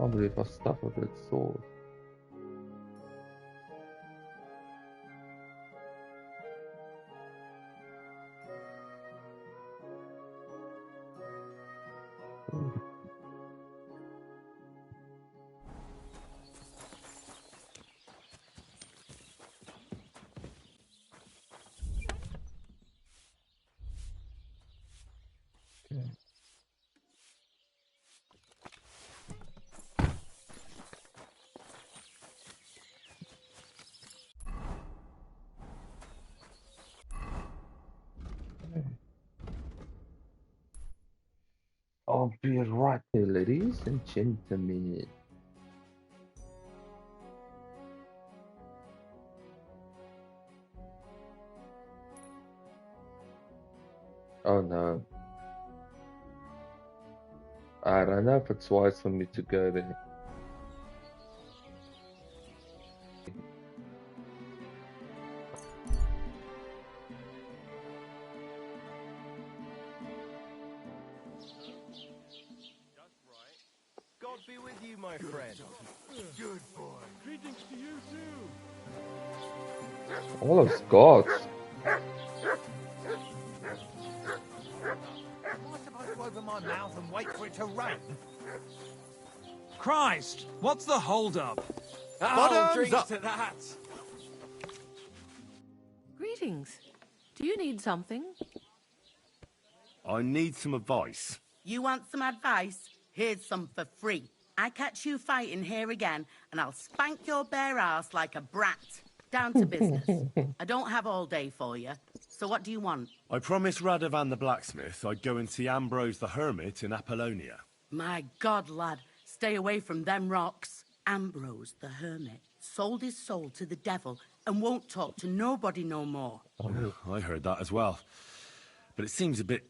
Can't believe I stuff a good sword. Okay. I'll be right there, ladies and gentlemen. Oh no. I don't know if it's wise for me to go there. God be with you, my friend. Good boy. Greetings to you too. All those gods. Am I supposed to open my mouth and wait for it to rain? Christ! What's the hold-up? I'll drink to that. Greetings. Do you need something? I need some advice. You want some advice? Here's some for free. I catch you fighting here again, and I'll spank your bare ass like a brat. Down to business. I don't have all day for you, so what do you want? I promised Radovan the blacksmith I'd go and see Ambrose the Hermit in Apollonia. My God, lad, stay away from them rocks. Ambrose the Hermit sold his soul to the devil and won't talk to nobody no more. I heard that as well. But it seems a bit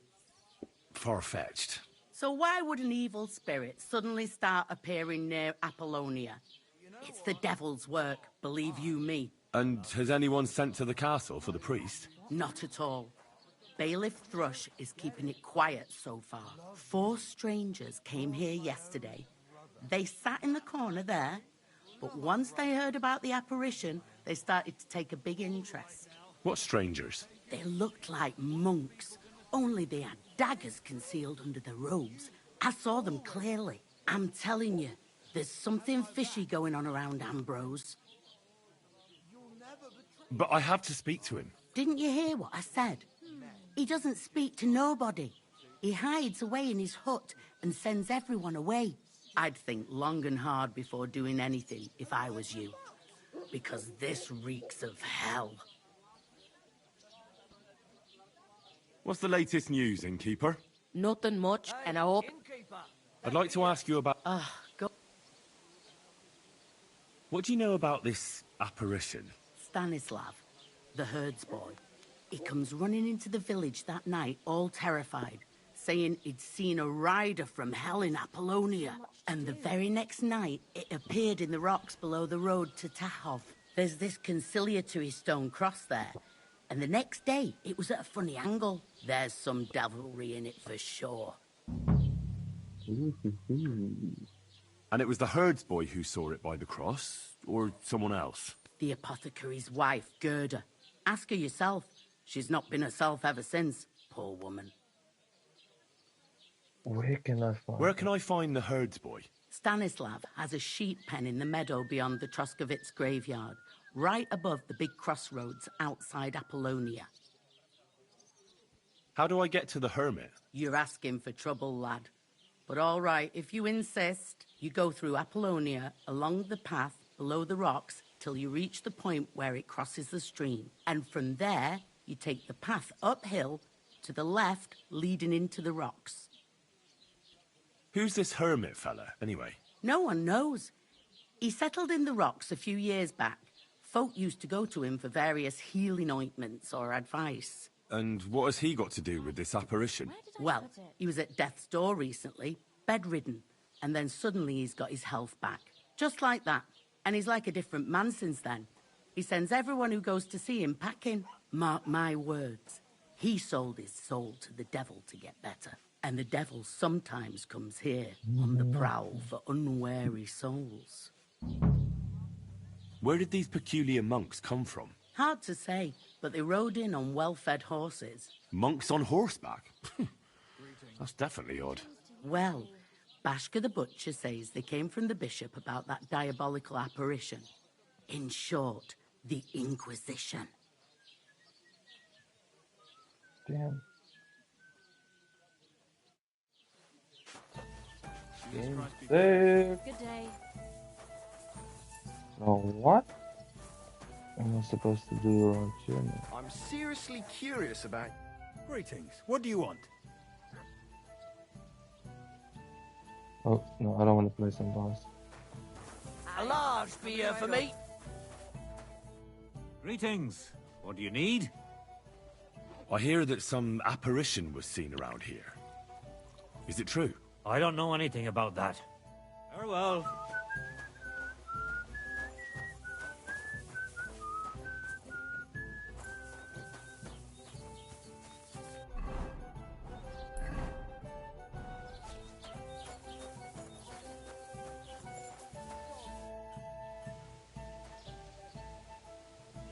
far-fetched. So why would an evil spirit suddenly start appearing near Apollonia? It's the devil's work, believe you me. And has anyone sent to the castle for the priest? Not at all. Bailiff Thrush is keeping it quiet so far. 4 strangers came here yesterday. They sat in the corner there, but once they heard about the apparition, they started to take a big interest. What strangers? They looked like monks, only they had daggers concealed under their robes. I saw them clearly. I'm telling you, there's something fishy going on around Ambrose. But I have to speak to him. Didn't you hear what I said? He doesn't speak to nobody. He hides away in his hut and sends everyone away. I'd think long and hard before doing anything if I was you. Because this reeks of hell. What's the latest news, innkeeper? Nothing much, and I hope... I'd like to ask you about... Go... What do you know about this apparition? Stanislav, the herds boy. He comes running into the village that night, all terrified, saying he'd seen a rider from hell in Apollonia. And the very next night, it appeared in the rocks below the road to Tahov. There's this conciliatory stone cross there. And the next day, it was at a funny angle. There's some devilry in it for sure. And it was the herds boy who saw it by the cross, or someone else? The apothecary's wife, Gerda. Ask her yourself. She's not been herself ever since, poor woman. Where can I find the herds boy? Stanislav has a sheep pen in the meadow beyond the Troskovitz graveyard, right above the big crossroads outside Apollonia. How do I get to the hermit? You're asking for trouble, lad. But all right, if you insist, you go through Apollonia, along the path below the rocks, till you reach the point where it crosses the stream. And from there, you take the path uphill to the left, leading into the rocks. Who's this hermit fella, anyway? No one knows. He settled in the rocks a few years back. Folk used to go to him for various healing ointments or advice. And what has he got to do with this apparition? Well, he was at death's door recently, bedridden, and then suddenly he's got his health back. Just like that. And he's like a different man since then. He sends everyone who goes to see him packing. Mark my words. He sold his soul to the devil to get better. And the devil sometimes comes here on the prowl for unwary souls. Where did these peculiar monks come from? Hard to say, but they rode in on well-fed horses. Monks on horseback? That's definitely odd. Well, Bashka the Butcher says they came from the bishop about that diabolical apparition. In short, the Inquisition. Damn. Game saved. Good day. Now what am I supposed to do around here now? I'm seriously curious about... Greetings. What do you want? Oh, no, I don't want to play some boss. A large beer for me. Greetings. What do you need? I hear that some apparition was seen around here. Is it true? I don't know anything about that. Very well.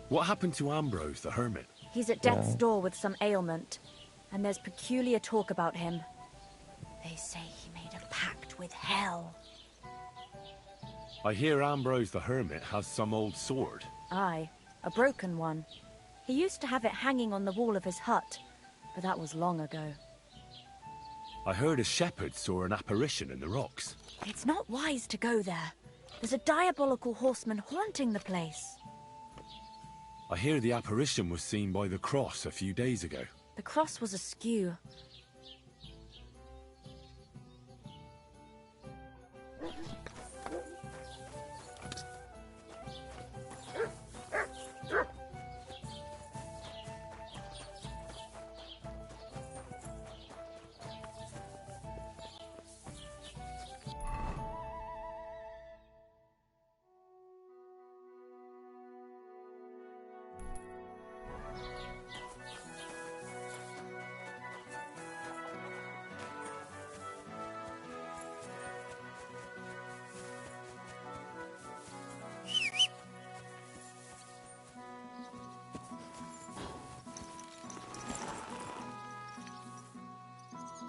What happened to Ambrose the Hermit? He's at death's door with some ailment, and there's peculiar talk about him. They say he made a pact with hell. I hear Ambrose the Hermit has some old sword. Aye, a broken one. He used to have it hanging on the wall of his hut, but that was long ago. I heard a shepherd saw an apparition in the rocks. It's not wise to go there. There's a diabolical horseman haunting the place. I hear the apparition was seen by the cross a few days ago. The cross was askew.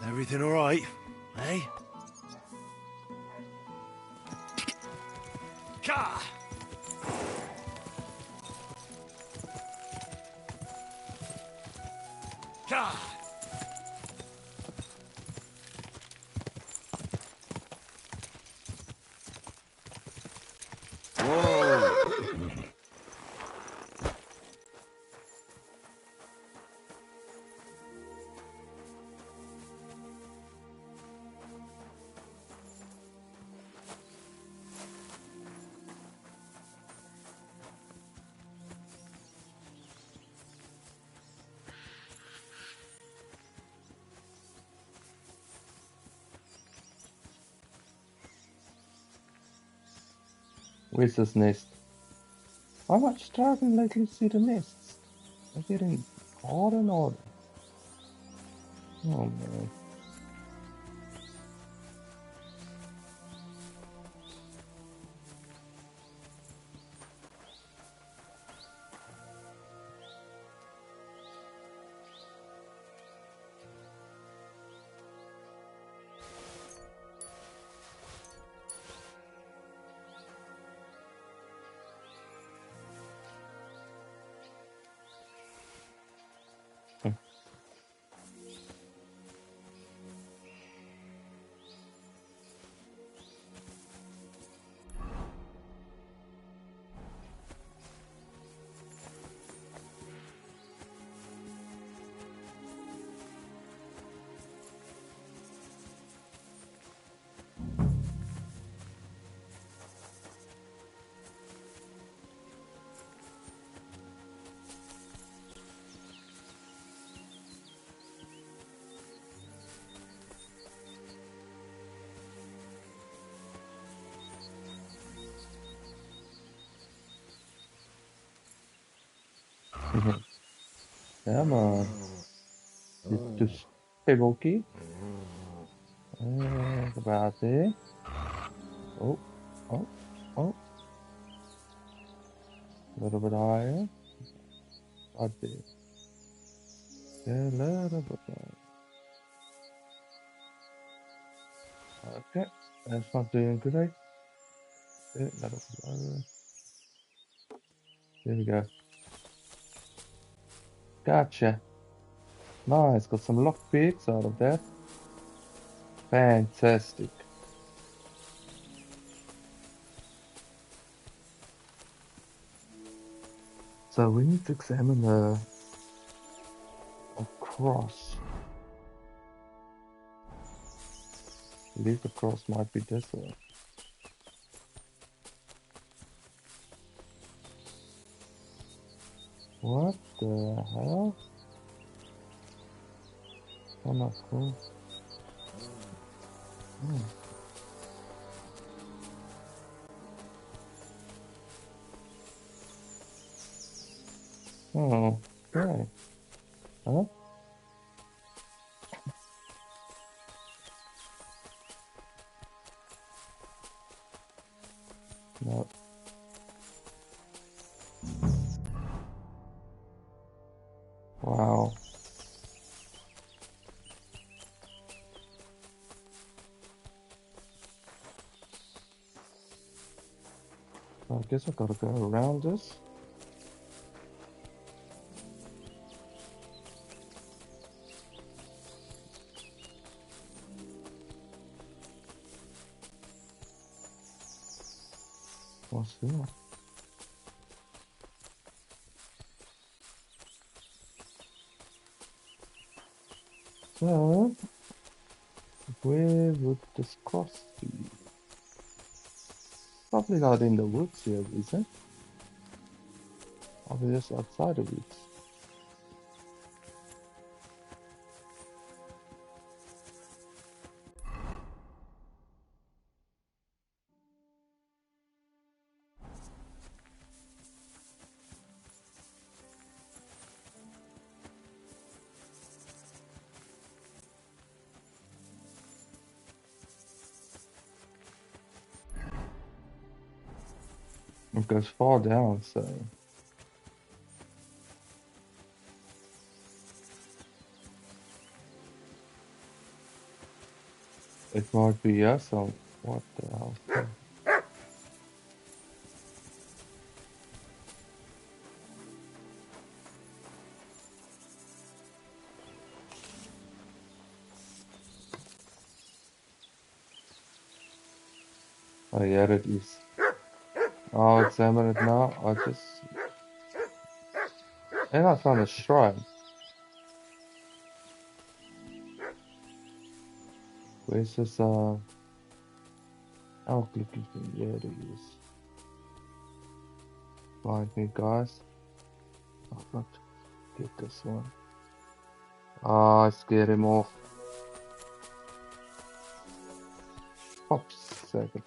Everything all right, eh? Ka! Ka! Where's this nest? How much traveling lately see the nests? They're getting harder and harder. Oh man. Come on. Dus Pebblekey. About there. Oh, oh, oh. A little bit higher. Right there. Yeah, a little bit higher. Okay, that's not doing great. Yeah, that'll be over. There we go. Gotcha. Nice, got some lockpicks out of that. Fantastic. So we need to examine a cross. I believe the cross might be this way. What the hell? Oh, not cool. Oh, okay. Huh? No. Wow. I guess I gotta go around this. What's that? So, where would this cross be? Probably not in the woods here, is it? Probably just outside the woods. It goes far down, so it might be us. So what the hell? Oh yeah, it is. I'll examine it now. And I found a shrine. Where's this oh, clicky thing? Yeah, it is. Find me, guys. I'll not get this one. I scared him off. Oops, second.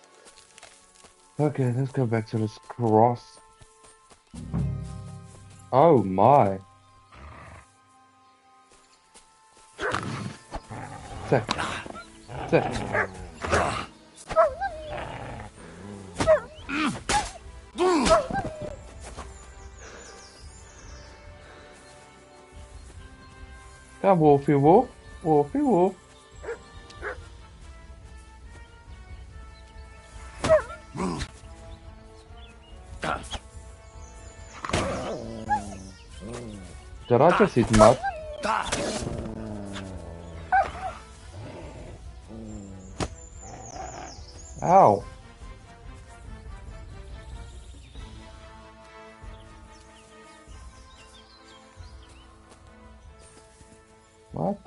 Okay, let's go back to this cross. Oh my. Sick. Come, Wolfie Wolf. Wolfie Wolf. Did I just hit mud? Ow. What?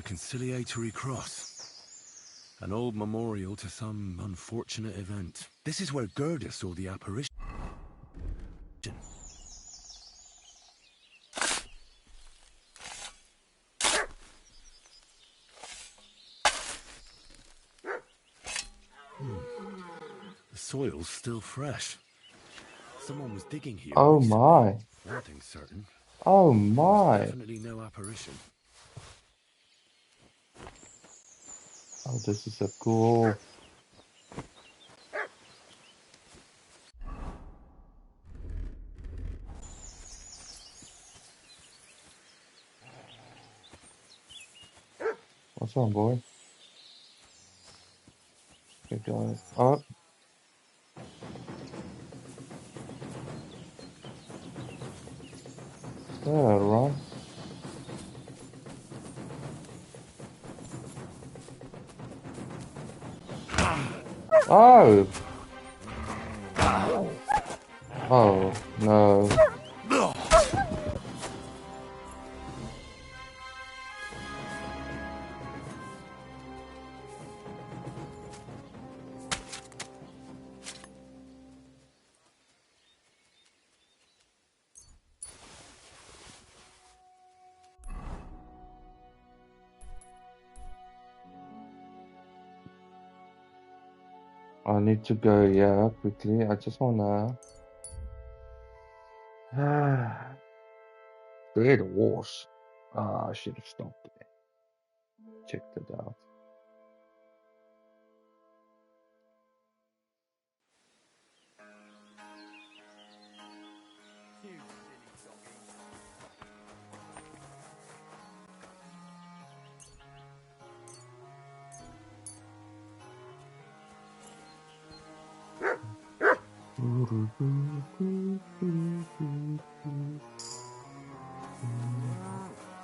conciliatory cross. An old memorial to some unfortunate event. This is where Gerda saw the apparition. The soil's still fresh. Someone was digging here Oh recently. my. One thing's certain. Oh There's my. definitely no apparition. Oh, this is a cool. What's wrong, boy? Good guys. Oh. Yeah, run. Oh. Oh no. I need to go, yeah, quickly. I just wanna. Great Wars. Ah, I should have stopped it. Checked it out.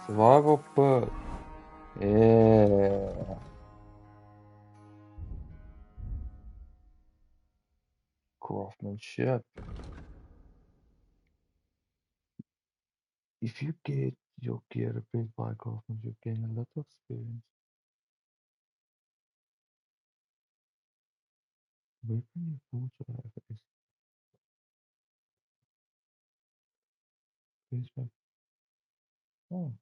Survival book. Yeah. Craftsmanship. If you get your gear repaired by craftsmen, you gain a lot of experience. Weapon you forge is oh,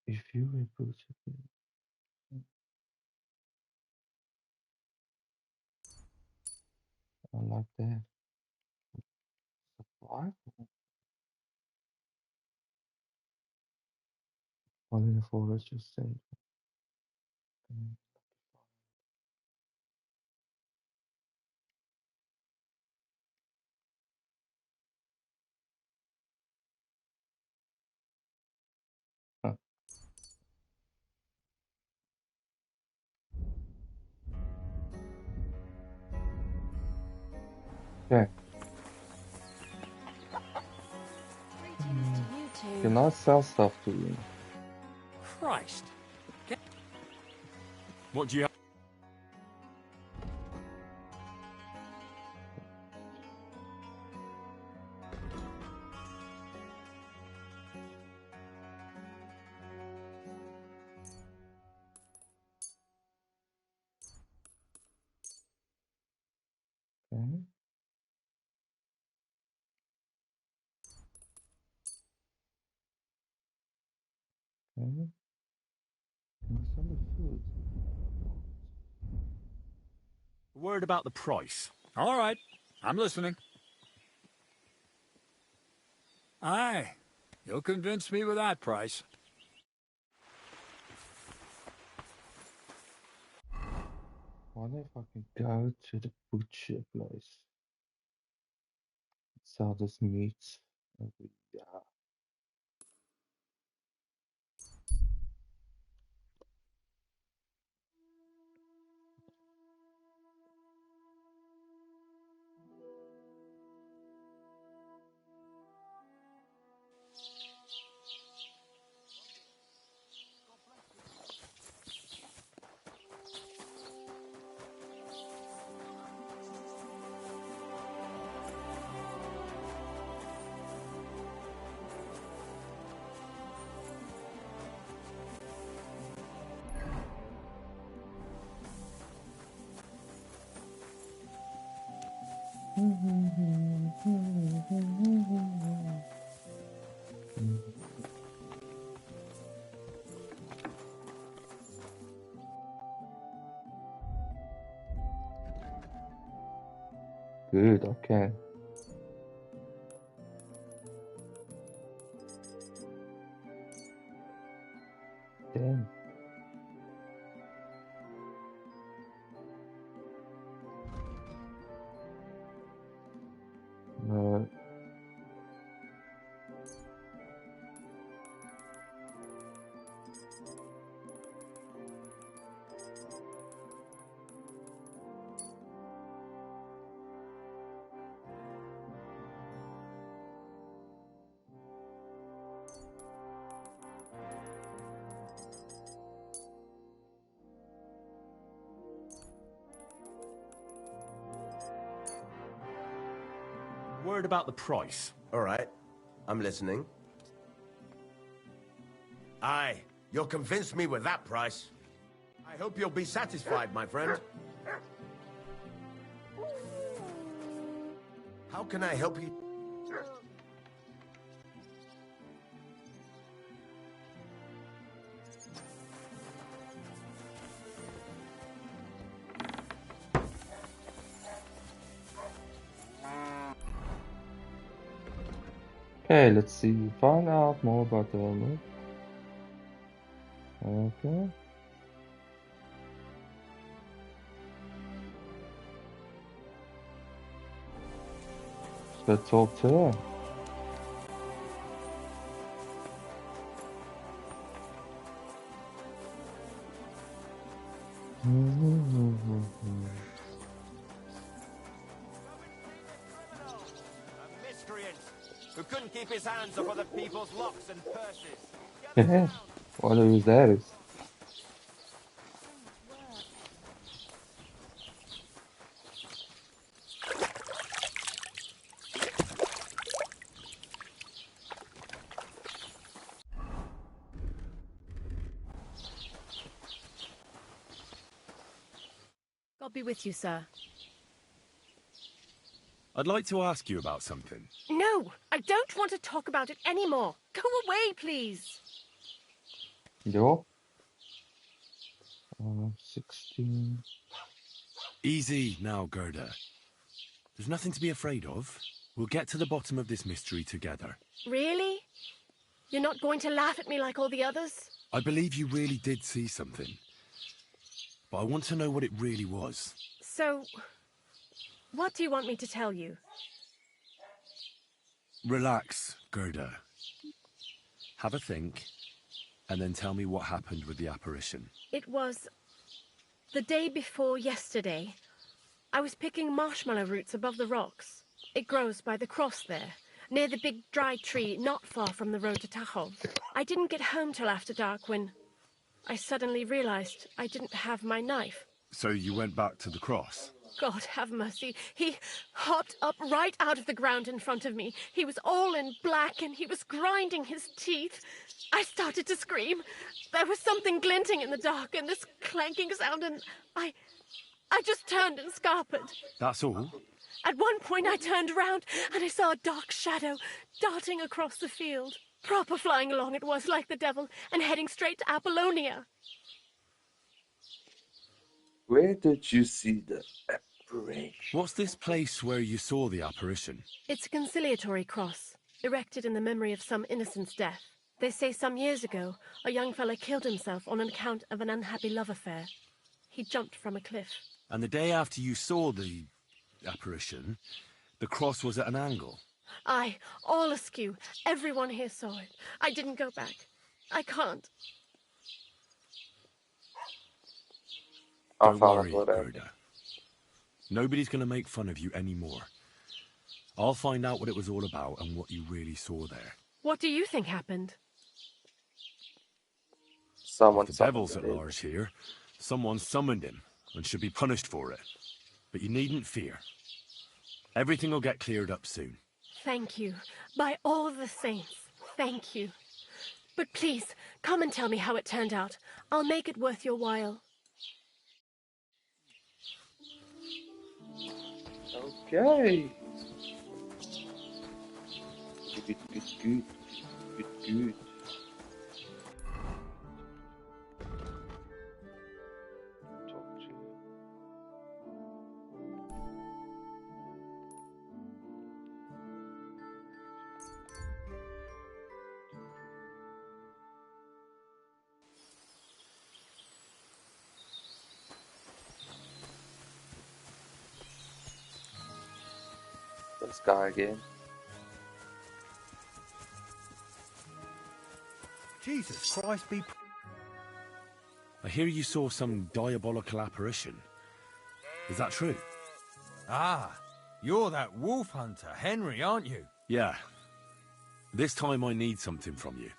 if you improve it, I like that. Survival. One in the forest just said. Huh. Okay. Greetings to you two. Can I sell stuff to you? Christ. What do you have? Okay. Okay. Can I sell the food? Word about the price. All right. I'm listening. Aye. You'll convince me with that price. Wonder if I can go to the butcher place. Sell this meat. Yeah. Good, okay. Damn. No. Word about the price. All right, I'm listening. Aye, you'll convince me with that price. I hope you'll be satisfied, my friend. How can I help you? Okay, let's see. Find out more about the Hermit. Okay. Let's talk to her. Who couldn't keep his hands off other people's locks and purses. Wonder who that is. God be with you, sir. I'd like to ask you about something. No, I don't want to talk about it anymore. Go away, please. Yo. 16. Easy now, Gerda. There's nothing to be afraid of. We'll get to the bottom of this mystery together. Really? You're not going to laugh at me like all the others? I believe you really did see something. But I want to know what it really was. So, what do you want me to tell you? Relax, Gerda. Have a think, and then tell me what happened with the apparition. It was the day before yesterday. I was picking marshmallow roots above the rocks. It grows by the cross there, near the big dry tree not far from the road to Tahoe. I didn't get home till after dark when I suddenly realized I didn't have my knife. So you went back to the cross? God have mercy. He hopped up right out of the ground in front of me. He was all in black and he was grinding his teeth. I started to scream. There was something glinting in the dark and this clanking sound and I just turned and scarpered. That's all? At one point I turned around and I saw a dark shadow darting across the field. Proper flying along it was, like the devil, and heading straight to Apollonia. Where did you see the apparition? What's this place where you saw the apparition? It's a conciliatory cross, erected in the memory of some innocent's death. They say some years ago, a young fella killed himself on account of an unhappy love affair. He jumped from a cliff. And the day after you saw the apparition, the cross was at an angle? Aye, all askew. Everyone here saw it. I didn't go back. I can't. Don't worry, Gerda. Nobody's going to make fun of you anymore. I'll find out what it was all about and what you really saw there. What do you think happened? If the devil's at large here, someone summoned him and should be punished for it. But you needn't fear. Everything will get cleared up soon. Thank you. By all the saints, thank you. But please, come and tell me how it turned out. I'll make it worth your while. Okay. Good, good, good, good, good. Talk to you. This guy again. Jesus Christ be... I hear you saw some diabolical apparition. Is that true? Ah, you're that wolf hunter, Henry, aren't you? Yeah. This time I need something from you.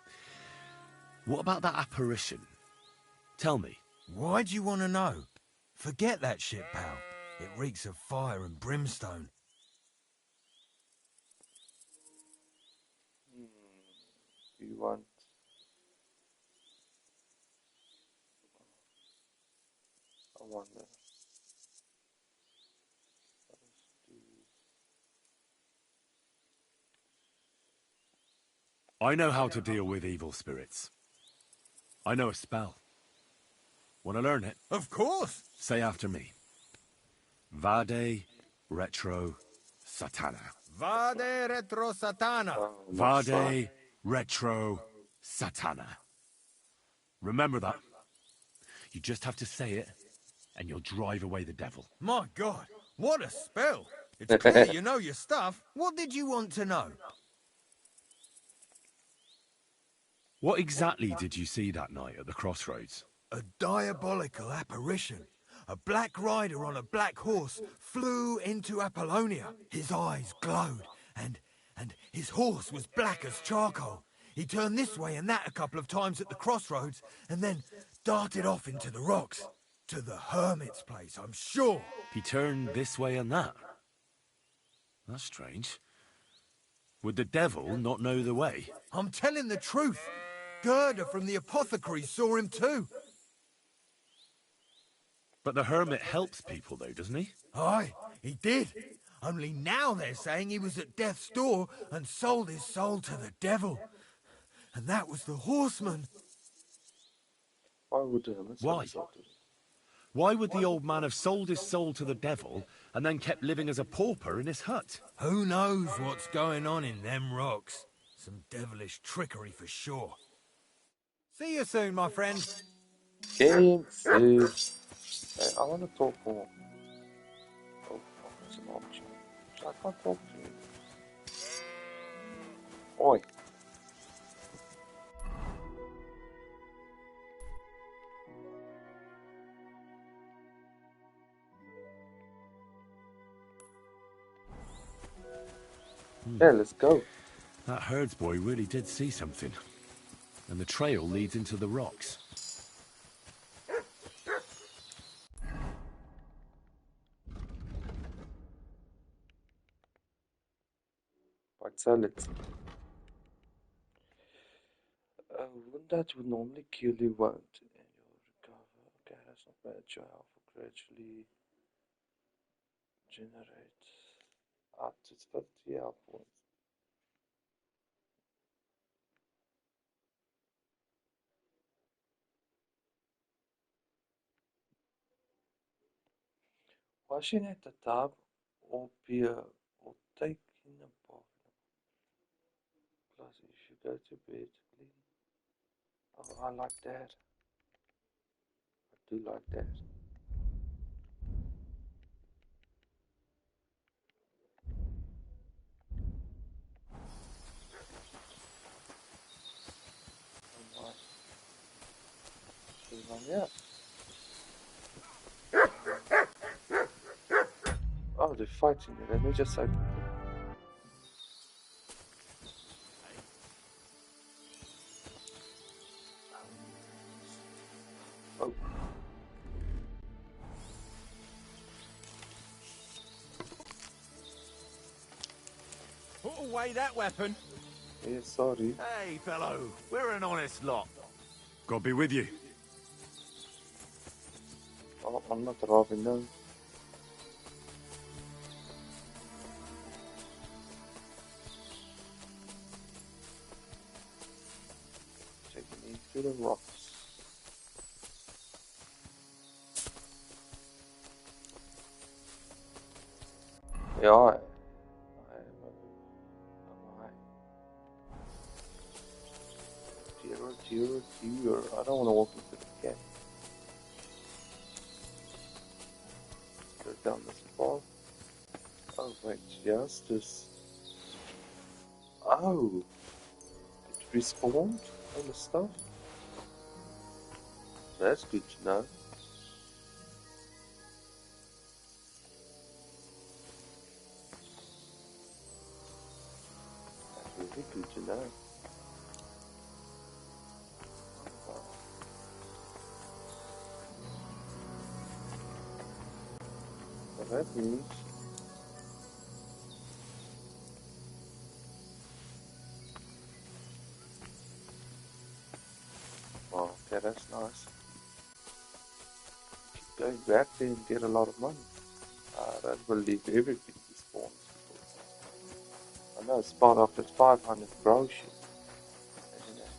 What about that apparition? Tell me. Why do you want to know? Forget that shit, pal. It reeks of fire and brimstone. You want... I wonder. I know how to deal with evil spirits. I know a spell. Want to learn it? Of course! Say after me. Vade retro satana. Vade retro satana. Vade retro satana. Remember that. You just have to say it, and you'll drive away the devil. My God, what a spell! It's clear you know your stuff. What did you want to know? What exactly did you see that night at the crossroads? A diabolical apparition. A black rider on a black horse flew into Apollonia. His eyes glowed, and his horse was black as charcoal. He turned this way and that a couple of times at the crossroads, and then darted off into the rocks. To the Hermit's place, I'm sure. He turned this way and that. That's strange. Would the devil not know the way? I'm telling the truth. Gerda from the apothecary saw him too. But the hermit helps people though, doesn't he? Aye, he did. Only now they're saying he was at death's door and sold his soul to the devil. And that was the horseman. Why would the hermit Why? sell his soul to them? Why would the old man have sold his soul to the devil and then kept living as a pauper in his hut? Who knows what's going on in them rocks? Some devilish trickery for sure. See you soon, my friend. Game food. Hey, I want to talk more. Oh, it's an option. So I can't talk to you. Oi. Yeah, let's go. That herdsboy really did see something. And the trail leads into the rocks. Right, sell it. One that would normally kill you won't. And you'll recover. Okay, that's not bad. Your health will gradually generate up to 50 health points. Washing at the tub or beer or taking a bath. Plus, if you go to bed, clean. Oh, I like that. I do like that. Alright. There's one here. Oh, they're fighting. Let me just open it. Oh. Put away that weapon. Yeah, sorry. Hey, fellow, we're an honest lot. God be with you. Oh, I'm not robbing them. to the rocks. Yeah, I dear. I don't want to walk into the cave. Go down this path. Oh wait, yes, this. Oh, it respawned all the stuff. That's good to know. That's really good to know. Wow. So that means. Oh, okay, that's nice. Keep going back there and get a lot of money. I don't believe everything respawns. I know it's part of the 500 groceries. Isn't it?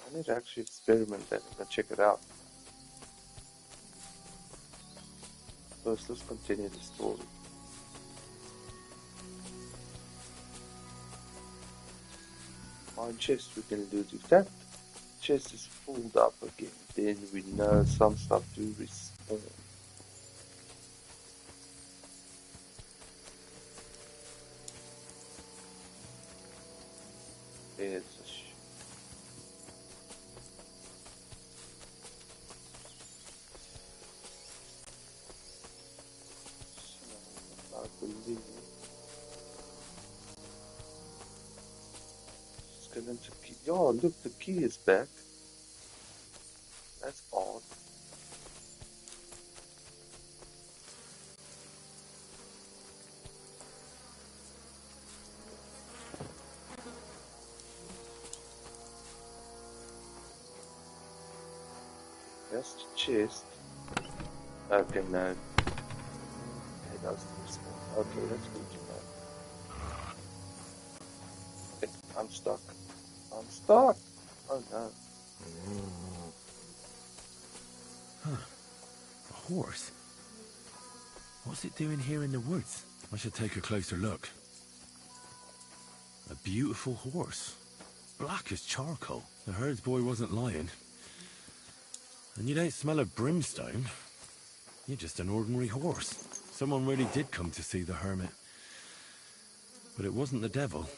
I need to actually experiment that and check it out. First, let's continue the story. One chest we can lose. If that chest is filled up again, then we know some stuff do respawn. There's a I believe it's going to key. Oh, look, the key is back. That's odd. That's the chest. Okay, no. It does respawn. Okay, that's good to know. Okay, I'm stuck. I'm stuck. Oh no. Huh. A horse? What's it doing here in the woods? I should take a closer look. A beautiful horse. Black as charcoal. The herds boy wasn't lying. And you don't smell of brimstone. You're just an ordinary horse. Someone really did come to see the hermit. But it wasn't the devil.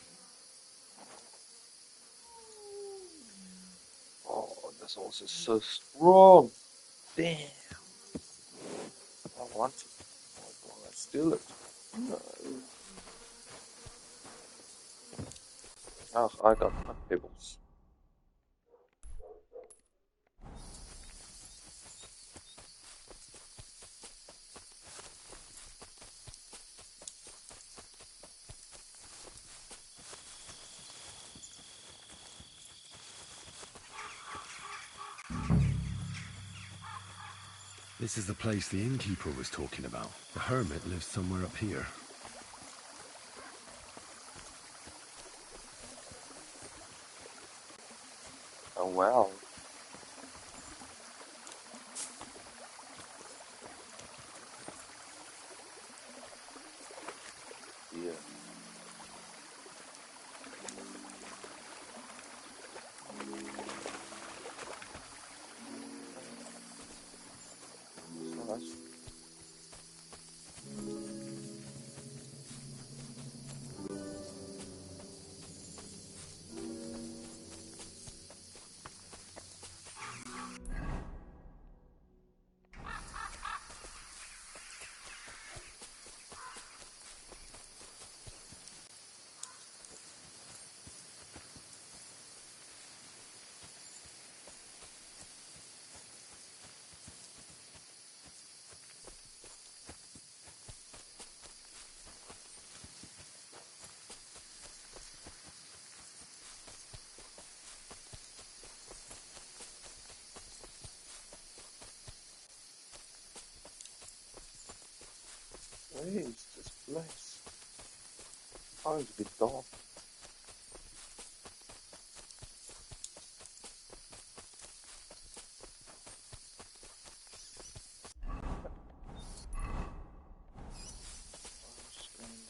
Oh, this horse is so strong. Damn. I want it. I want to steal it. No. Oh, I got my pebbles. This is the place the innkeeper was talking about. The hermit lives somewhere up here. Oh wow. Yeah. Nice. Where is this place? Oh, it's a bit dark.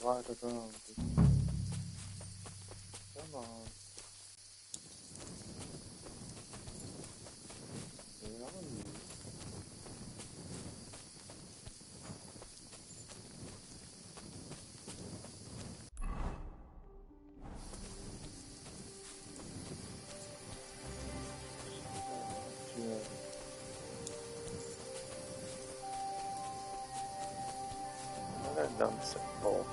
right around it. Come on. Where are you? Yeah. I got done so far.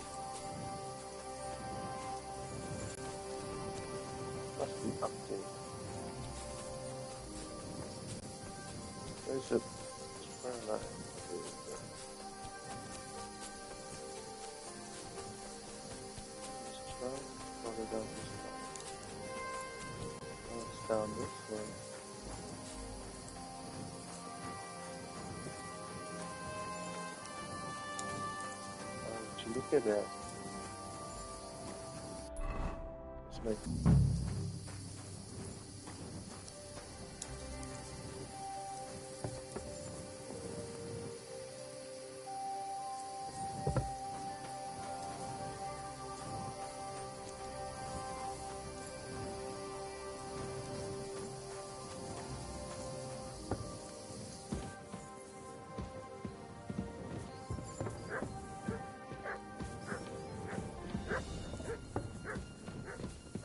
Must be updated. Where's it? Where am I? There we go. Let's try to follow down this path. Oh, it's down this way. Oh, would you look at that? Let's make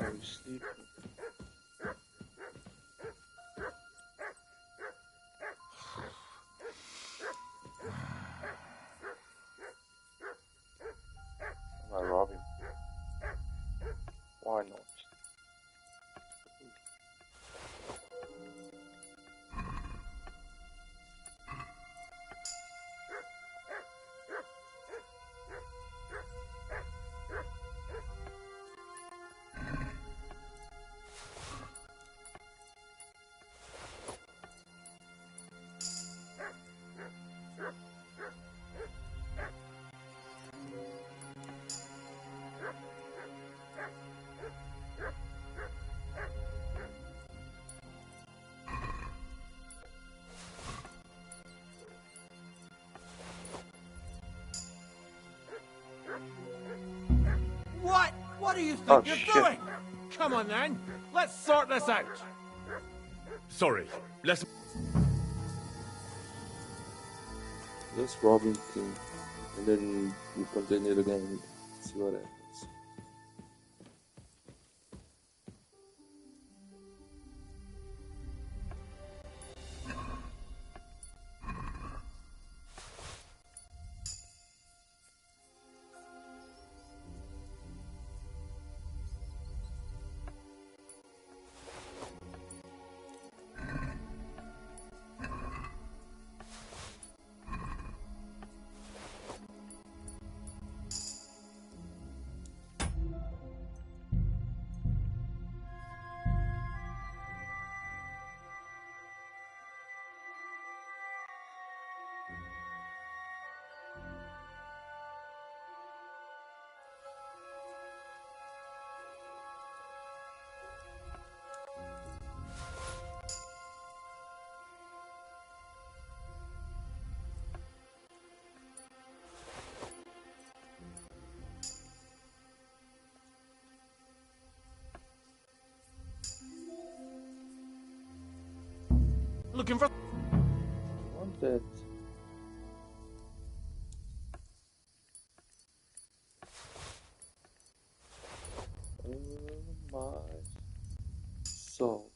Are you sleeping? Am I robbing? Why not? What do you think Oh, you're shit. doing? Come on then, let's sort this out. Sorry, let's... Let's rob him king. And then we continue the game. See what happens. Looking for... Want that? Oh my soul.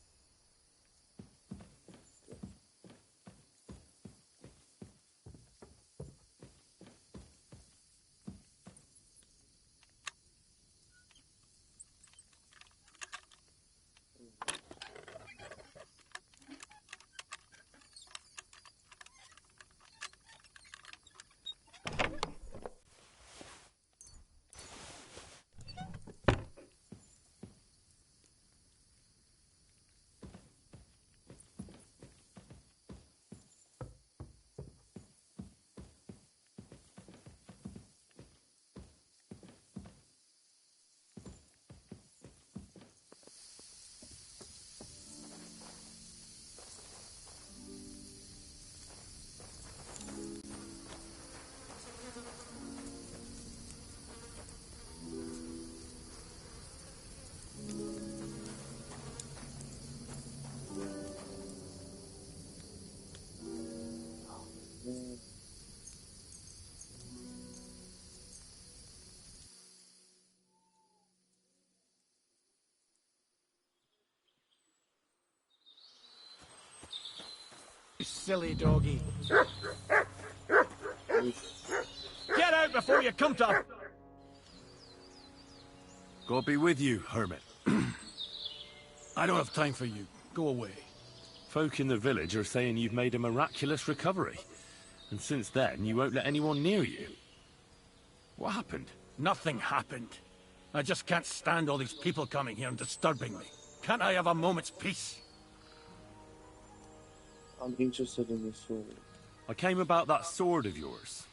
silly doggy. Get out before you come to... God be with you, Hermit. I don't have time for you. Go away. Folk in the village are saying you've made a miraculous recovery. And since then, you won't let anyone near you. What happened? Nothing happened. I just can't stand all these people coming here and disturbing me. Can't I have a moment's peace? I'm interested in this sword. I came about that sword of yours.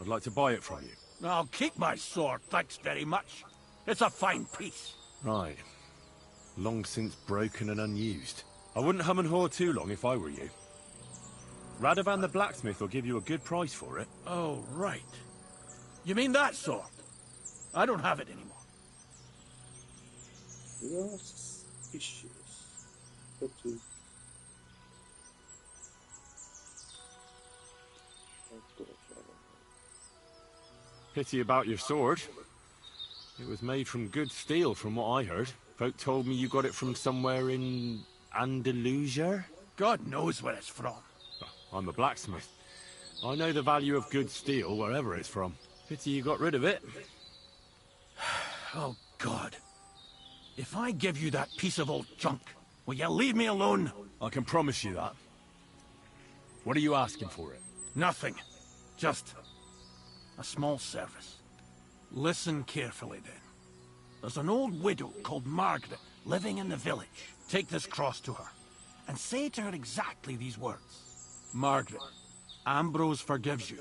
I'd like to buy it from you. I'll keep my sword, thanks very much. It's a fine piece. Right. Long since broken and unused. I wouldn't hum and haw too long if I were you. Radovan the blacksmith will give you a good price for it. Oh, right. You mean that sword? I don't have it anymore. You're suspicious. But you... Pity about your sword. It was made from good steel, from what I heard. Folk told me you got it from somewhere in Andalusia? God knows where it's from. I'm a blacksmith. I know the value of good steel wherever it's from. Pity you got rid of it. Oh, God. If I give you that piece of old junk, will you leave me alone? I can promise you that. What are you asking for it? Nothing. Just a small service. Listen carefully, then. There's an old widow called Margaret living in the village. Take this cross to her, and say to her exactly these words. Margaret, Ambrose forgives you,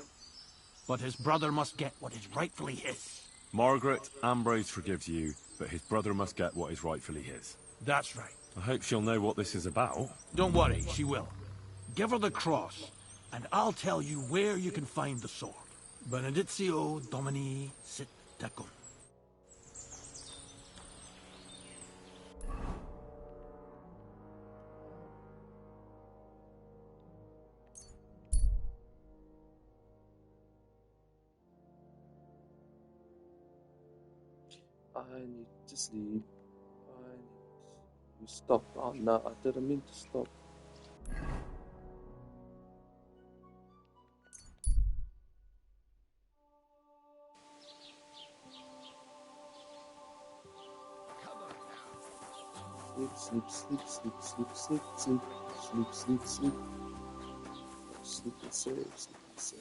but his brother must get what is rightfully his. Margaret, Ambrose forgives you, but his brother must get what is rightfully his. That's right. I hope she'll know what this is about. Don't worry, she will. Give her the cross, and I'll tell you where you can find the sword. Benedictio Domini sit tecum. I need to sleep. You stop. Oh no, I didn't mean to stop. Sleep, sleep, sleep, sleep, sleep, sleep, sleep, sleep, sleep. Sleep and save, sleep and save.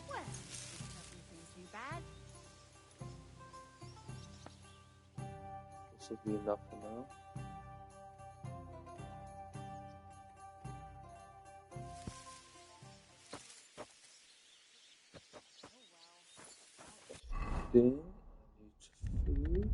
Well, doesn't seem too bad. This will be enough for now. Then I need food.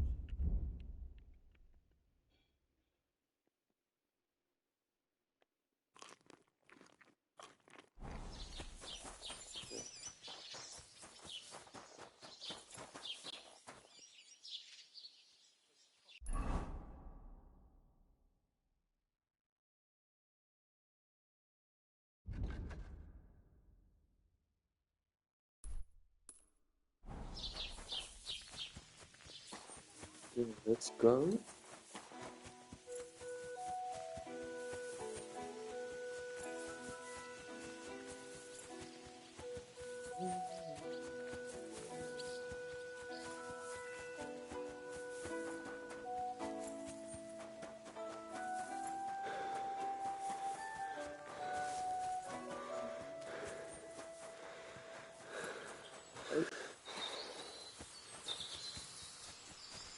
Okay, let's go.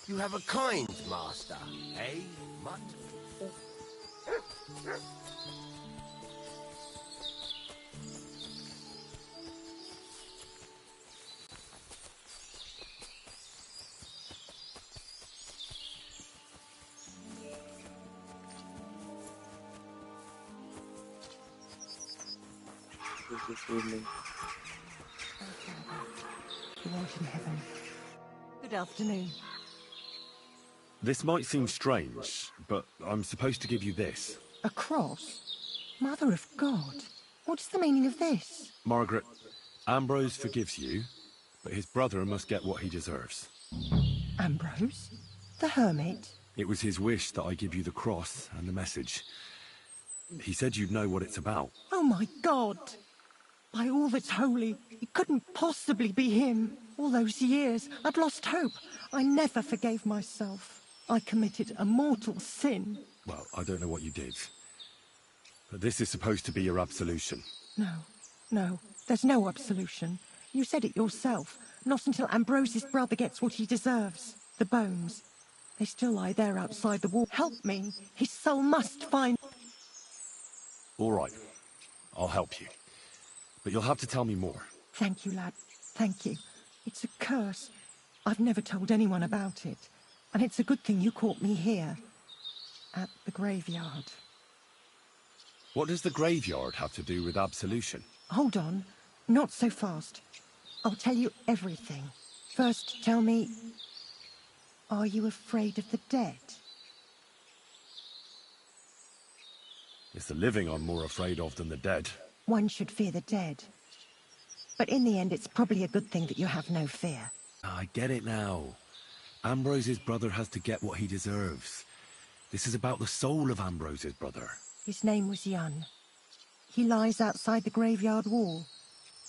You have a kind master, eh, Mutt? This evening. You art in heaven. Good afternoon. This might seem strange, but I'm supposed to give you this. A cross? Mother of God. What's the meaning of this? Margaret, Ambrose forgives you, but his brother must get what he deserves. Ambrose? The hermit? It was his wish that I give you the cross and the message. He said you'd know what it's about. Oh my God! By all that's holy, it couldn't possibly be him. All those years, I'd lost hope. I never forgave myself. I committed a mortal sin. Well, I don't know what you did. But this is supposed to be your absolution. No, there's no absolution. You said it yourself. Not until Ambrose's brother gets what he deserves. The bones. They still lie there outside the wall. Help me. His soul must find... All right. I'll help you. But you'll have to tell me more. Thank you, lad. Thank you. It's a curse. I've never told anyone about it. And it's a good thing you caught me here. At the graveyard. What does the graveyard have to do with absolution? Hold on. Not so fast. I'll tell you everything. First, tell me... Are you afraid of the dead? It's the living I'm more afraid of than the dead. One should fear the dead. But in the end, it's probably a good thing that you have no fear. I get it now. Ambrose's brother has to get what he deserves. This is about the soul of Ambrose's brother. His name was Jan. He lies outside the graveyard wall,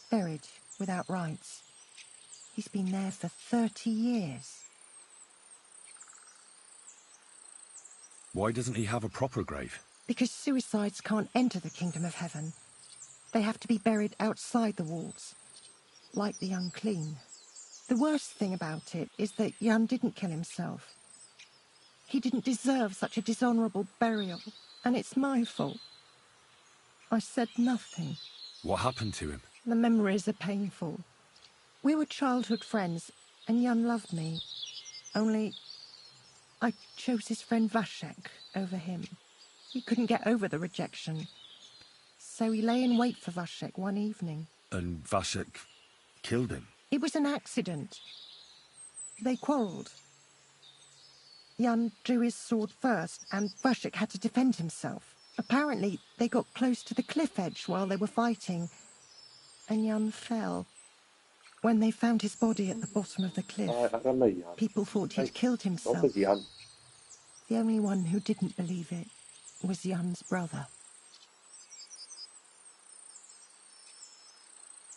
buried without rites. He's been there for 30 years. Why doesn't he have a proper grave? Because suicides can't enter the kingdom of heaven. They have to be buried outside the walls, like the unclean. The worst thing about it is that Jan didn't kill himself. He didn't deserve such a dishonourable burial, and it's my fault. I said nothing. What happened to him? The memories are painful. We were childhood friends, and Jan loved me. Only, I chose his friend Vashek over him. He couldn't get over the rejection. So he lay in wait for Vashek one evening. And Vashek killed him? It was an accident. They quarrelled. Jan drew his sword first, and Vashek had to defend himself. Apparently, they got close to the cliff edge while they were fighting, and Jan fell. When they found his body at the bottom of the cliff, people thought he'd killed himself. The only one who didn't believe it was Jan's brother.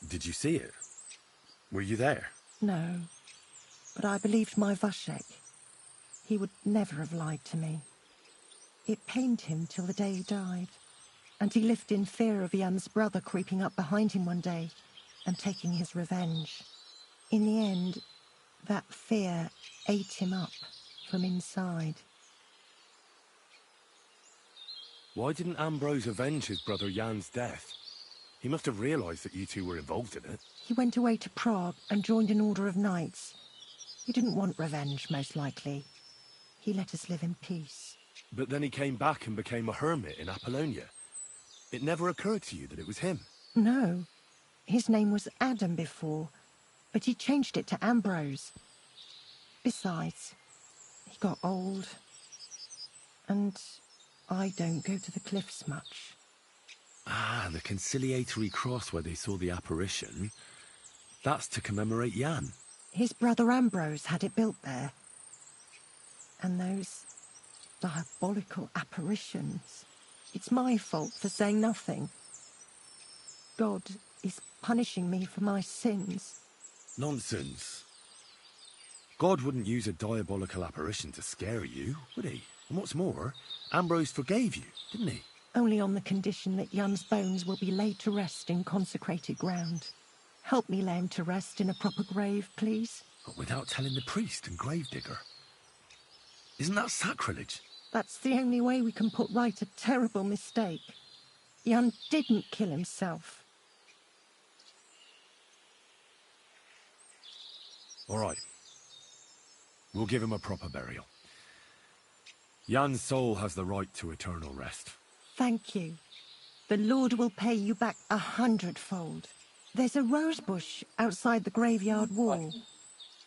Did you see it? Were you there? No, but I believed my Vashek. He would never have lied to me. It pained him till the day he died, and he lived in fear of Jan's brother creeping up behind him one day and taking his revenge. In the end, that fear ate him up from inside. Why didn't Ambrose avenge his brother Jan's death? He must have realised that you two were involved in it. He went away to Prague and joined an order of knights. He didn't want revenge, most likely. He let us live in peace. But then he came back and became a hermit in Apollonia. It never occurred to you that it was him? No. His name was Adam before, but he changed it to Ambrose. Besides, he got old, and I don't go to the cliffs much. Ah, the conciliatory cross where they saw the apparition. That's to commemorate Jan. His brother Ambrose had it built there. And those diabolical apparitions. It's my fault for saying nothing. God is punishing me for my sins. Nonsense. God wouldn't use a diabolical apparition to scare you, would he? And what's more, Ambrose forgave you, didn't he? Only on the condition that Jan's bones will be laid to rest in consecrated ground. Help me lay him to rest in a proper grave, please. But without telling the priest and gravedigger. Isn't that sacrilege? That's the only way we can put right a terrible mistake. Jan didn't kill himself. All right. We'll give him a proper burial. Jan's soul has the right to eternal rest. Thank you. The Lord will pay you back 100-fold. There's a rose bush outside the graveyard wall.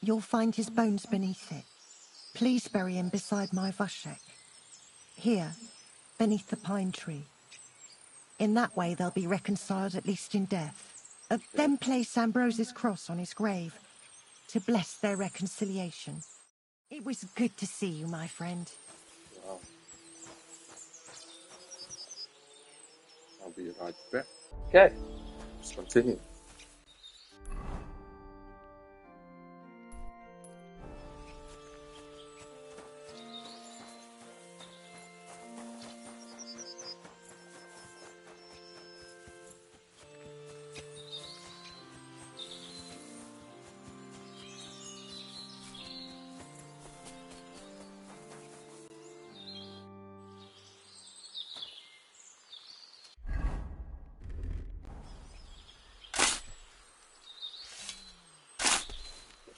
You'll find his bones beneath it. Please bury him beside my Vashek. Here, beneath the pine tree. In that way they'll be reconciled, at least in death. Then place Ambrose's cross on his grave to bless their reconciliation. It was good to see you, my friend. Wow. I'll be right back. Okay, let's continue.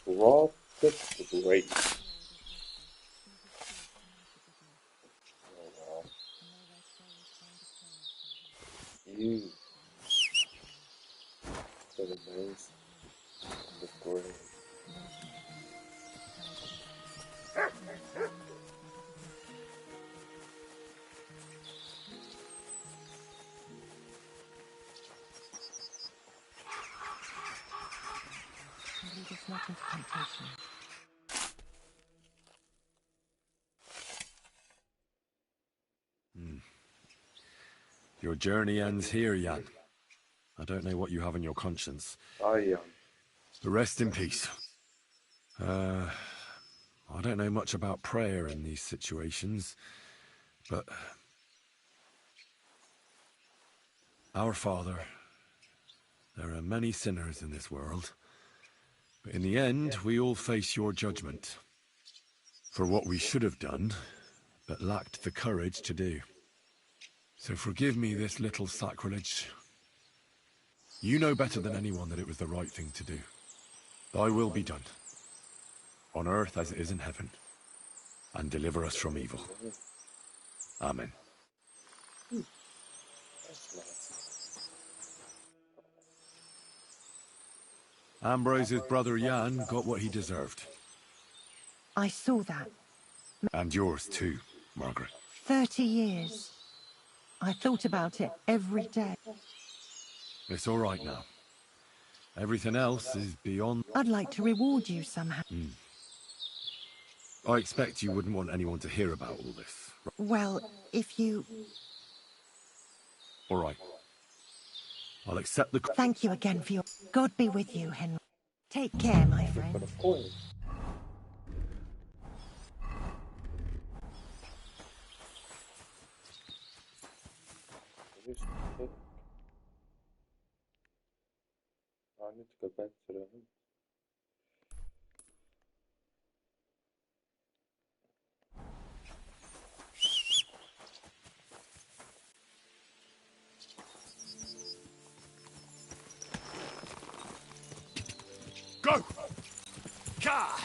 Raw tip great. Oh wow. You to the base of the grave. Lead us not into temptation. Your journey ends here, Jan. I don't know what you have on your conscience. Jan. But rest in peace. I don't know much about prayer in these situations, but... Our Father, there are many sinners in this world, but in the end, we all face your judgment for what we should have done, but lacked the courage to do. So forgive me this little sacrilege. You know better than anyone that it was the right thing to do. Thy will be done, on earth as it is in heaven, and deliver us from evil. Amen. Ambrose's brother Jan got what he deserved. I saw that. And yours too, Margaret. 30 years. I thought about it every day. It's all right now. Everything else is beyond... I'd like to reward you somehow. I expect you wouldn't want anyone to hear about all this. Well, if you... All right. I'll accept the... Thank you again for your... God be with you, Henry. Take care, my friend. I need to go back to the home. Go! Ka!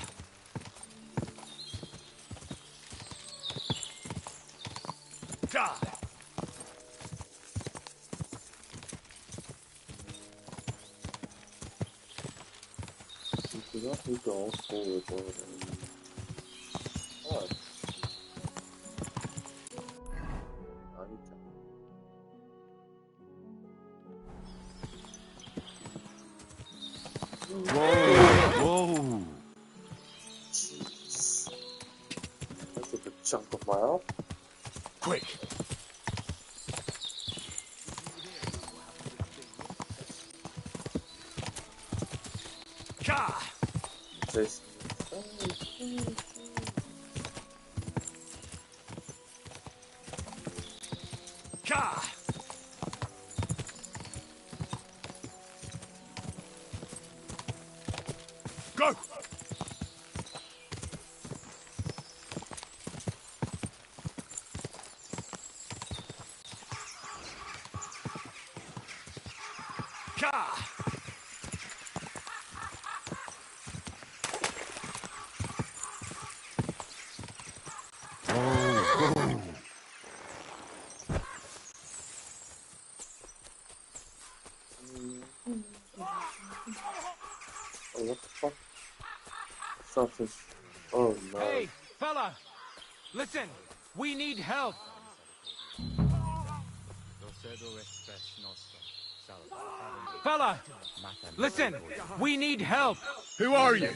Ka! We do not need to all forward or oh. Whoa! Jeez. That's a big chunk of my arm. Quick! Ka! Jason. Ka! Go! Ka! Oh, what the fuck? Something. Oh no. Hey, fella! Listen! We need help! Fella! Listen! We need help! Who are you?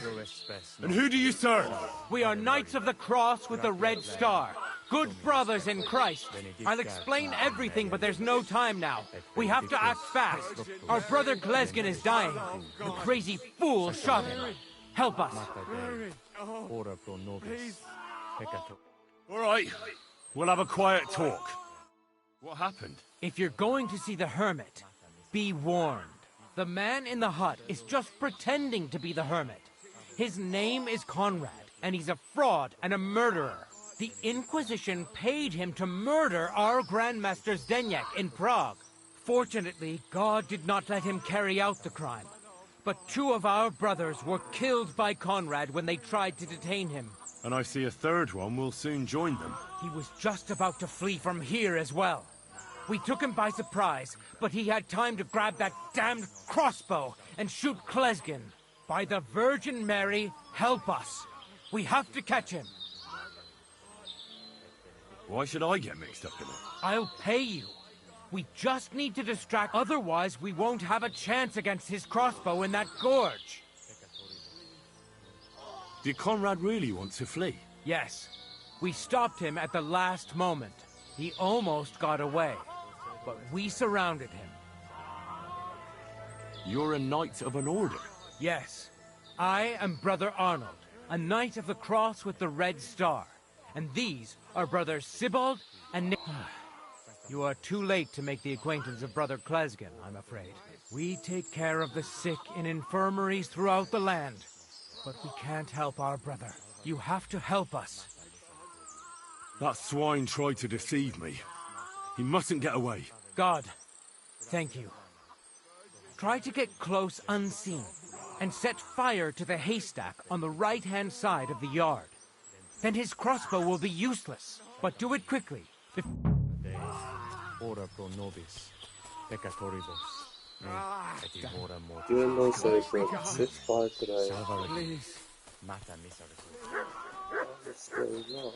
And who do you serve? We are Knights of the Cross with the Red Star. Good brothers in Christ. I'll explain everything, but there's no time now. We have to act fast. Our brother Glesgan is dying. The crazy fool shot him. Help us. All right. We'll have a quiet talk. What happened? If you're going to see the Hermit, be warned. The man in the hut is just pretending to be the Hermit. His name is Conrad, and he's a fraud and a murderer. The Inquisition paid him to murder our Grandmaster Zdeněk in Prague. Fortunately, God did not let him carry out the crime. But 2 of our brothers were killed by Conrad when they tried to detain him. And I see a third one will soon join them. He was just about to flee from here as well. We took him by surprise, but he had time to grab that damned crossbow and shoot Klesgen. By the Virgin Mary, help us. We have to catch him. Why should I get mixed up in it? I'll pay you. We just need to distract, otherwise we won't have a chance against his crossbow in that gorge. Did Conrad really want to flee? Yes. We stopped him at the last moment. He almost got away, but we surrounded him. You're a Knight of an Order? Yes. I am Brother Arnold, a Knight of the Cross with the Red Star. And these are Brothers Sibald and Nick. You are too late to make the acquaintance of Brother Klesgen, I'm afraid. We take care of the sick in infirmaries throughout the land. But we can't help our brother. You have to help us. That swine tried to deceive me. He mustn't get away. God, thank you. Try to get close unseen, and set fire to the haystack on the right-hand side of the yard. Then his crossbow will be useless, but do it quickly. Doing also for 6-5 today. That's very well.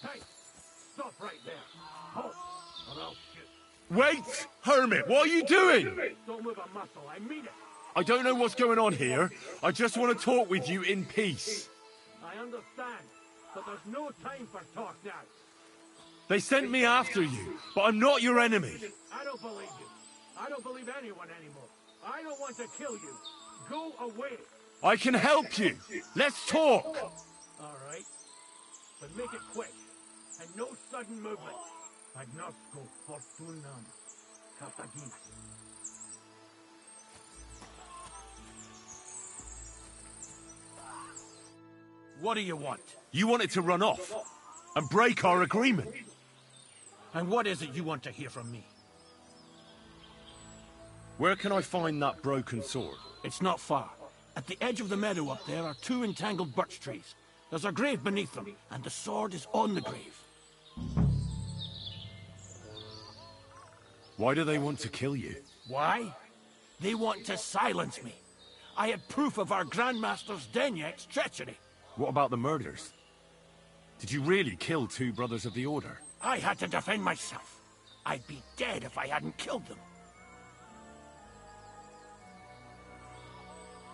Hey! Stop right there! Halt! Or I'll shoot. Wait! Hermit, what are you doing? Don't move a muscle, I mean it! I don't know what's going on here. I just want to talk with you in peace. I understand, but there's no time for talk now. They sent me after you, but I'm not your enemy. I don't believe you. I don't believe anyone anymore. I don't want to kill you. Go away. I can help you. Let's talk. All right. But make it quick. And no sudden movement. Agnosco fortunam. Cartagina. What do you want? You wanted to run off and break our agreement. And what is it you want to hear from me? Where can I find that broken sword? It's not far. At the edge of the meadow up there are 2 entangled birch trees. There's a grave beneath them, and the sword is on the grave. Why do they want to kill you? Why? They want to silence me. I had proof of our Grandmaster Zdeněk's treachery. What about the murders? Did you really kill 2 brothers of the Order? I had to defend myself. I'd be dead if I hadn't killed them.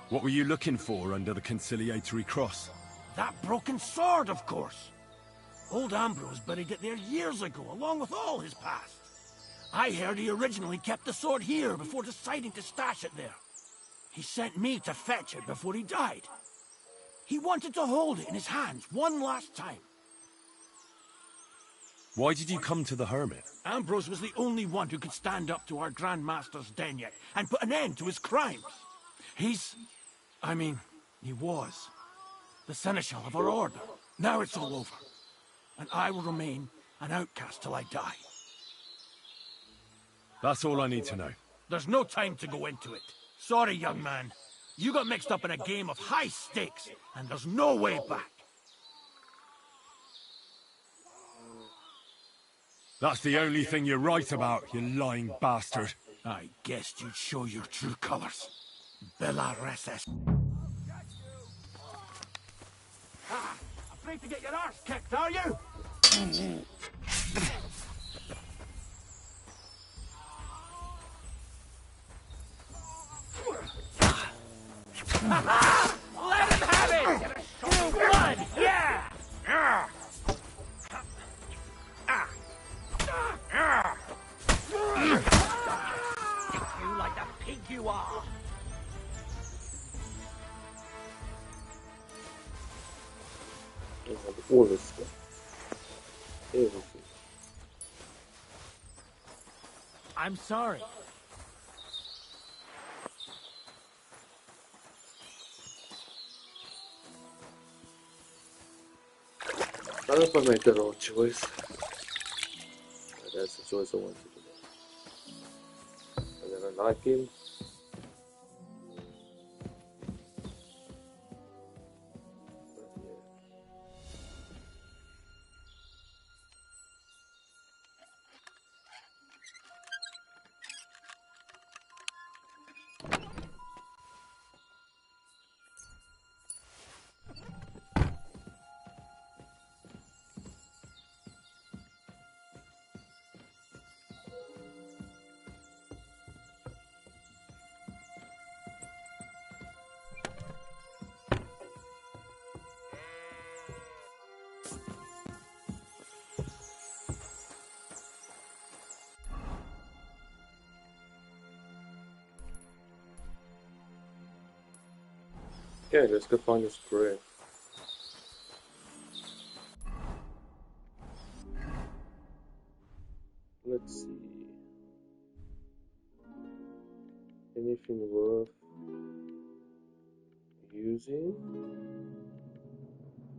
What were you looking for under the conciliatory cross? That broken sword, of course. Old Ambrose buried it there years ago, along with all his past. I heard he originally kept the sword here before deciding to stash it there. He sent me to fetch it before he died. He wanted to hold it in his hands one last time. Why did you come to the Hermit? Ambrose was the only one who could stand up to our Grandmaster Zdeněk and put an end to his crimes. He was the Seneschal of our order. Now it's all over, and I will remain an outcast till I die. That's all I need to know. There's no time to go into it. Sorry, young man. You got mixed up in a game of high stakes, and there's no way back. That's the only thing you're right about, you lying bastard. I guessed you'd show your true colors. Bella Reses. afraid to get your arse kicked, are you? Let him have it! Through blood, yeah! You like the pig you are! All this stuff. Everything. I'm sorry. I hope I made the right choice. That's the choice I wanted to make. I don't like him. But yeah. Okay, let's go find this grave. Let's see. Anything worth using?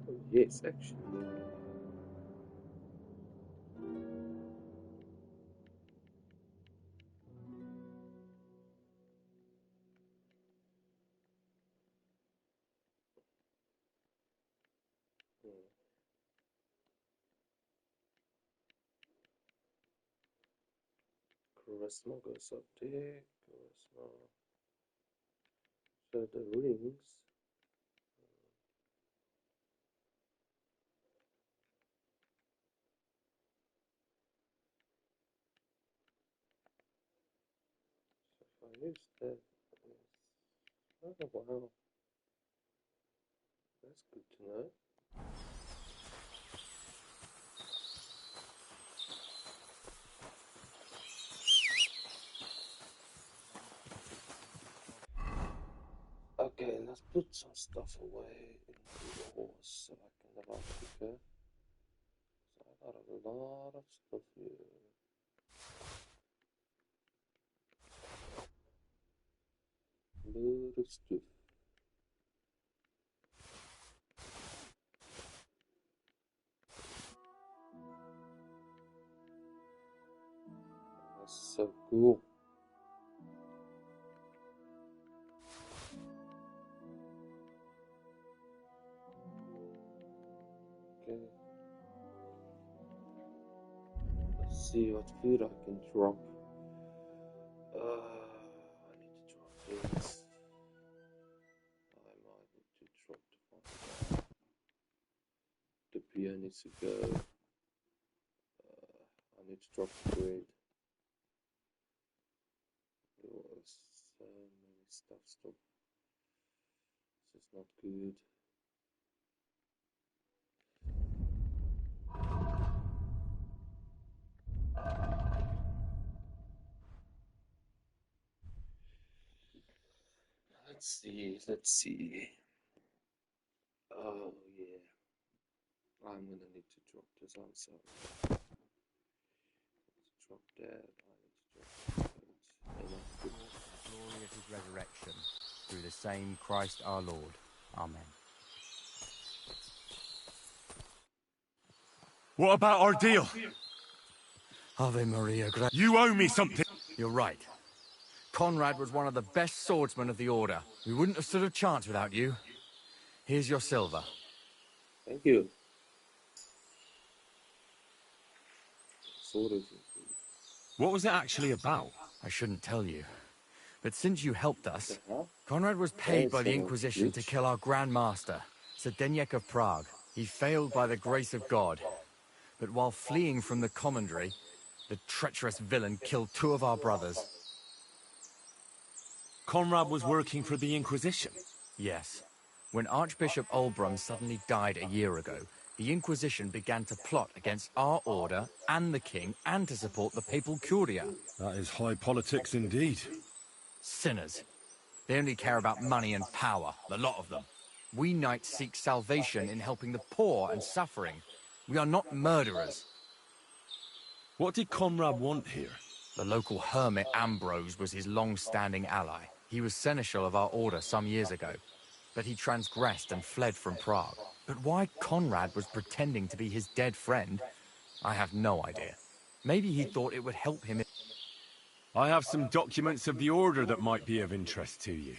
Oh, yes, actually. Charisma goes up there. Charisma. So the rings. So if I use that. Oh wow. That's good to know. Okay, let's put some stuff away into the horse so I can run quicker. So I got a lot of stuff here. Lot of stuff. That's so cool. Okay. Let's see what food I can drop. I need to drop this. I might need to drop the beer needs to go. I need to drop the bread. There was so many stuff still. This is not good. Let's see. Oh yeah. I'm gonna need to drop this, I'm sorry. Let's drop that. I need to drop that. And I'll put Glory of his resurrection, through the same Christ our Lord. Amen. What about our deal? Ave Maria, You owe me something. You're right. Conrad was one of the best swordsmen of the Order. We wouldn't have stood a chance without you. Here's your silver. Thank you. Sword is included. What was it actually about? I shouldn't tell you. But since you helped us, The hell? Conrad was paid by the That's Inquisition to glitch. kill our Grand Master, Zdeněk of Prague. He failed by the grace of God. But while fleeing from the commandery, the treacherous villain killed 2 of our brothers. Conrad was working for the Inquisition? Yes. When Archbishop Olbram suddenly died a year ago, the Inquisition began to plot against our order and the king and to support the papal curia. That is high politics indeed. Sinners. They only care about money and power, the lot of them. We knights seek salvation in helping the poor and suffering. We are not murderers. What did Conrad want here? The local hermit Ambrose was his long-standing ally. He was seneschal of our order some years ago, but he transgressed and fled from Prague. But why Conrad was pretending to be his dead friend, I have no idea. Maybe he thought it would help him. I have some documents of the order that might be of interest to you,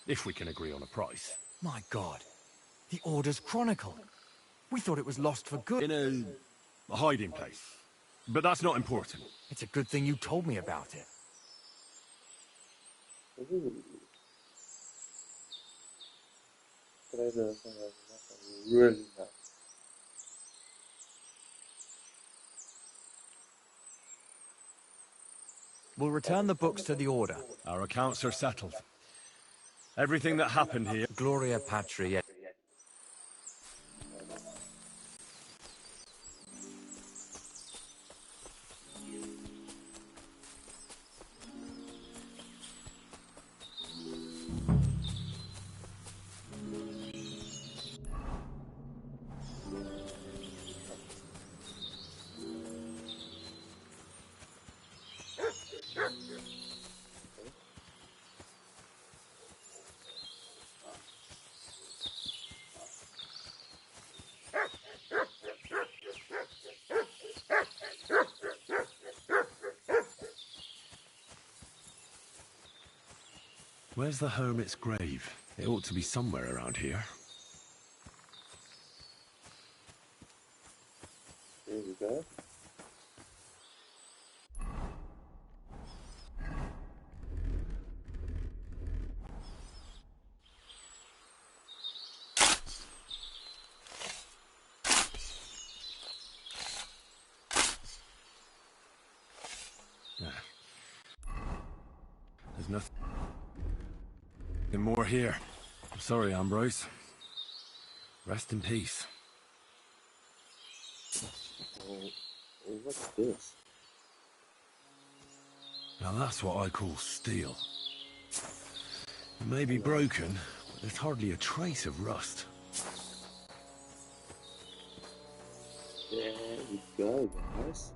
if we can agree on a price. My God, the Order's Chronicle. We thought it was lost for good. In a hiding place. But that's not important. It's a good thing you told me about it. Ooh. Really nice. We'll return the books to the Order. Our accounts are settled. Everything that happened here... Gloria Patri. Where's the Hermit's grave? It ought to be somewhere around here. There we go. There's nothing more here. I'm sorry, Ambrose. Rest in peace. What's this? Now that's what I call steel. It may be broken, but there's hardly a trace of rust. There we go, guys.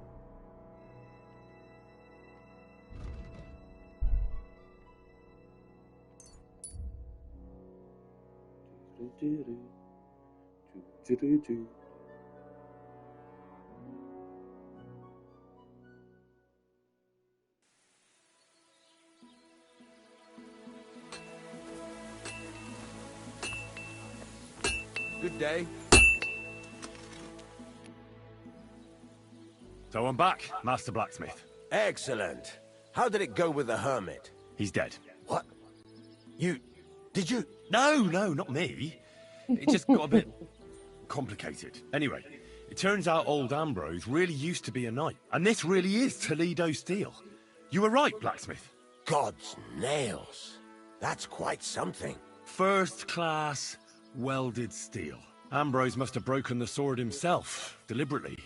Good day. So I'm back, Master Blacksmith. Excellent. How did it go with the Hermit? He's dead. What? Did you... No, not me. It just got a bit complicated. Anyway, it turns out old Ambrose really used to be a knight. And this really is Toledo steel. You were right, Blacksmith. God's nails. That's quite something. First class, welded steel. Ambrose must have broken the sword himself, deliberately.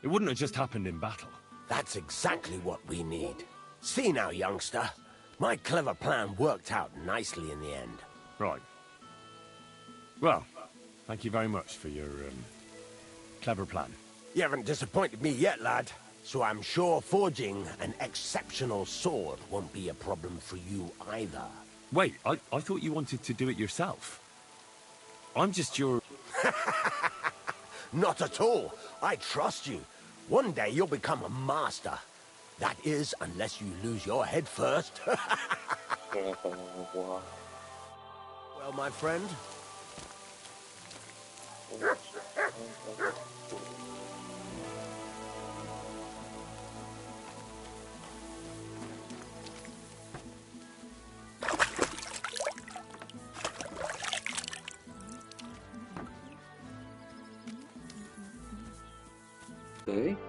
It wouldn't have just happened in battle. That's exactly what we need. See now, youngster. My clever plan worked out nicely in the end. Right. Well, thank you very much for your, clever plan. You haven't disappointed me yet, lad. So I'm sure forging an exceptional sword won't be a problem for you either. Wait, I thought you wanted to do it yourself. I'm just your... Not at all. I trust you. One day you'll become a master. That is, unless you lose your head first. Well, my friend. Okay.